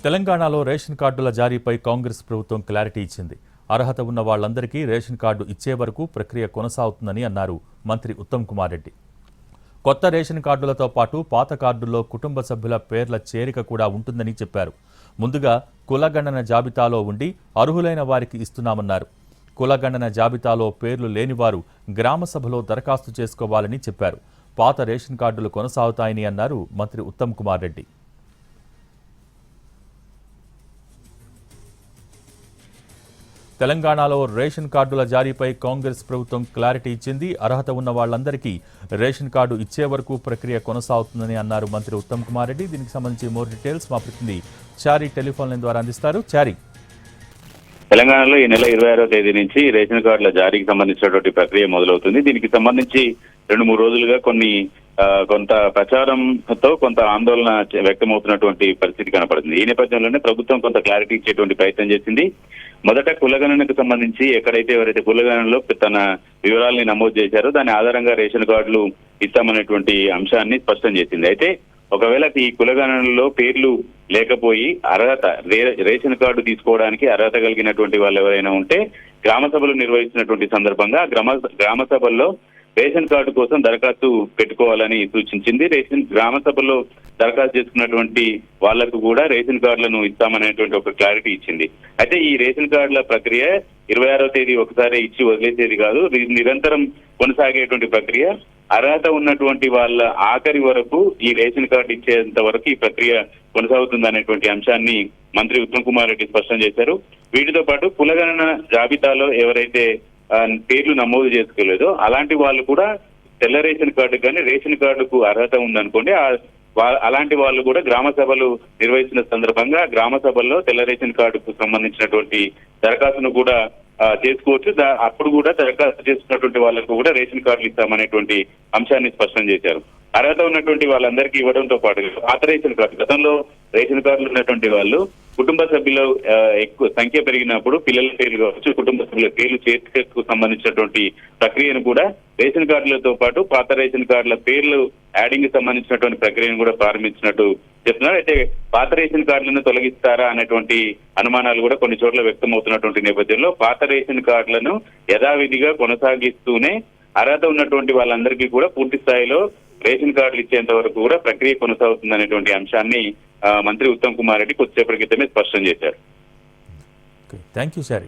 తెలంగాణలో రేషన్ కార్డుల జారీపై కాంగ్రెస్ ప్రభుత్వం క్లారిటీ ఇచ్చింది. అర్హత ఉన్న వాళ్లందరికీ రేషన్ కార్డు ఇచ్చే వరకు ప్రక్రియ కొనసాగుతుందని అన్నారు మంత్రి ఉత్తమ్ కుమార్ రెడ్డి. కొత్త రేషన్ కార్డులతో పాటు పాత కార్డుల్లో కుటుంబ సభ్యుల పేర్ల చేరిక కూడా ఉంటుందని చెప్పారు. ముందుగా కులగణన జాబితాలో ఉండి అర్హులైన వారికి ఇస్తున్నామన్నారు. కులగణన జాబితాలో పేర్లు లేనివారు గ్రామ సభలో దరఖాస్తు చేసుకోవాలని చెప్పారు. పాత రేషన్ కార్డులు కొనసాగుతాయని అన్నారు మంత్రి ఉత్తమ్ కుమార్ రెడ్డి. తెలంగాణలో రేషన్ కార్డుల జారీపై కాంగ్రెస్ ప్రభుత్వం క్లారిటీ ఇచ్చింది. అర్హత ఉన్న వాళ్లందరికీ రేషన్ కార్డు ఇచ్చే వరకు ప్రక్రియ కొనసాగుతుందని అన్నారు మంత్రి ఉత్తమ్ కుమార్ రెడ్డి. దీనికి సంబంధించి మోర్ డీటెయిల్స్ మా ప్రతినిధి చారి టెలిఫోన్ లైన్ ద్వారా అందిస్తారు. చారి, తెలంగాణలో ఈ నెల 26వ తేదీ నుంచి రేషన్ కార్డుల జారీకి సంబంధించినటువంటి ప్రక్రియ మొదలవుతుంది. దీనికి సంబంధించి 2-3 రోజులుగా కొంత ప్రచారంతో కొంత ఆందోళన వ్యక్తమవుతున్నటువంటి పరిస్థితి కనపడుతుంది. ఈ నేపథ్యంలోనే ప్రభుత్వం కొంత క్లారిటీ ఇచ్చేటువంటి ప్రయత్నం చేసింది. మొదట కులగణనకు సంబంధించి ఎవరైతే కులగణనలో తన వివరాలని నమోదు చేశారో దాని ఆధారంగా రేషన్ కార్డులు ఇస్తామనేటువంటి అంశాన్ని స్పష్టం చేసింది. అయితే ఒకవేళ ఈ కులగణనలో పేర్లు లేకపోయి రేషన్ కార్డు తీసుకోవడానికి అర్హత కలిగినటువంటి వాళ్ళు ఎవరైనా ఉంటే గ్రామ సభలు నిర్వహిస్తున్నటువంటి సందర్భంగా గ్రామ సభల్లో రేషన్ కార్డు కోసం దరఖాస్తు పెట్టుకోవాలని సూచించింది. గ్రామ సభలో దరఖాస్తు చేసుకున్నటువంటి వాళ్లకు కూడా రేషన్ కార్డులను ఇస్తామనేటువంటి ఒక క్లారిటీ ఇచ్చింది. అయితే ఈ రేషన్ కార్డుల ప్రక్రియ 26వ తేదీ ఒకసారి ఇచ్చి వదిలేసేది కాదు, నిరంతరం కొనసాగేటువంటి ప్రక్రియ. అర్హత ఉన్నటువంటి వాళ్ళ ఆఖరి వరకు ఈ రేషన్ కార్డు ఇచ్చేంత వరకు ఈ ప్రక్రియ కొనసాగుతుంది అనేటువంటి అంశాన్ని మంత్రి ఉత్తమ్ కుమార్ రెడ్డి స్పష్టం చేశారు. వీటితో పాటు కులగణన జాబితాలో ఎవరైతే పేర్లు నమోదు చేసుకోలేదో అలాంటి వాళ్ళు కూడా తెల్ల రేషన్ కార్డు కానీ రేషన్ కార్డుకు అర్హత ఉందనుకోండి, అలాంటి వాళ్ళు కూడా గ్రామ సభలు నిర్వహిస్తున్న సందర్భంగా గ్రామ సభల్లో తెల్ల రేషన్ కార్డుకు సంబంధించినటువంటి దరఖాస్తును కూడా చేసుకోవచ్చు. అప్పుడు కూడా దరఖాస్తు చేసుకున్నటువంటి వాళ్ళకు కూడా రేషన్ కార్డులు ఇస్తామనేటువంటి అంశాన్ని స్పష్టం చేశారు. అర్హత ఉన్నటువంటి వాళ్ళందరికీ ఇవ్వడంతో పాటు పాత రేషన్ కార్డు, గతంలో రేషన్ కార్డులు ఉన్నటువంటి వాళ్ళు కుటుంబ సభ్యులు ఎక్కువ సంఖ్య పెరిగినప్పుడు పిల్లల పేర్లు కావచ్చు, కుటుంబ సభ్యుల పేర్లు చేర్చుకు సంబంధించినటువంటి ప్రక్రియను కూడా రేషన్ కార్డులతో పాటు పాత రేషన్ కార్డుల పేర్లు యాడింగ్ సంబంధించినటువంటి ప్రక్రియను కూడా ప్రారంభించినట్టు చెప్తున్నారు. అయితే పాత రేషన్ కార్డులను తొలగిస్తారా అనేటువంటి అనుమానాలు కూడా కొన్ని చోట్ల వ్యక్తమవుతున్నటువంటి నేపథ్యంలో పాత రేషన్ కార్డులను యథావిధిగా కొనసాగిస్తూనే అర్హత ఉన్నటువంటి వాళ్ళందరికీ కూడా పూర్తి స్థాయిలో రేషన్ కార్డులు ఇచ్చేంత వరకు కూడా ప్రక్రియ కొనసాగుతుంది అనేటువంటి అంశాన్ని మంత్రి ఉత్తమ్ కుమార్ రెడ్డి కొద్దిసేపటి క్రితమే స్పష్టం చేశారు. Thank you sir.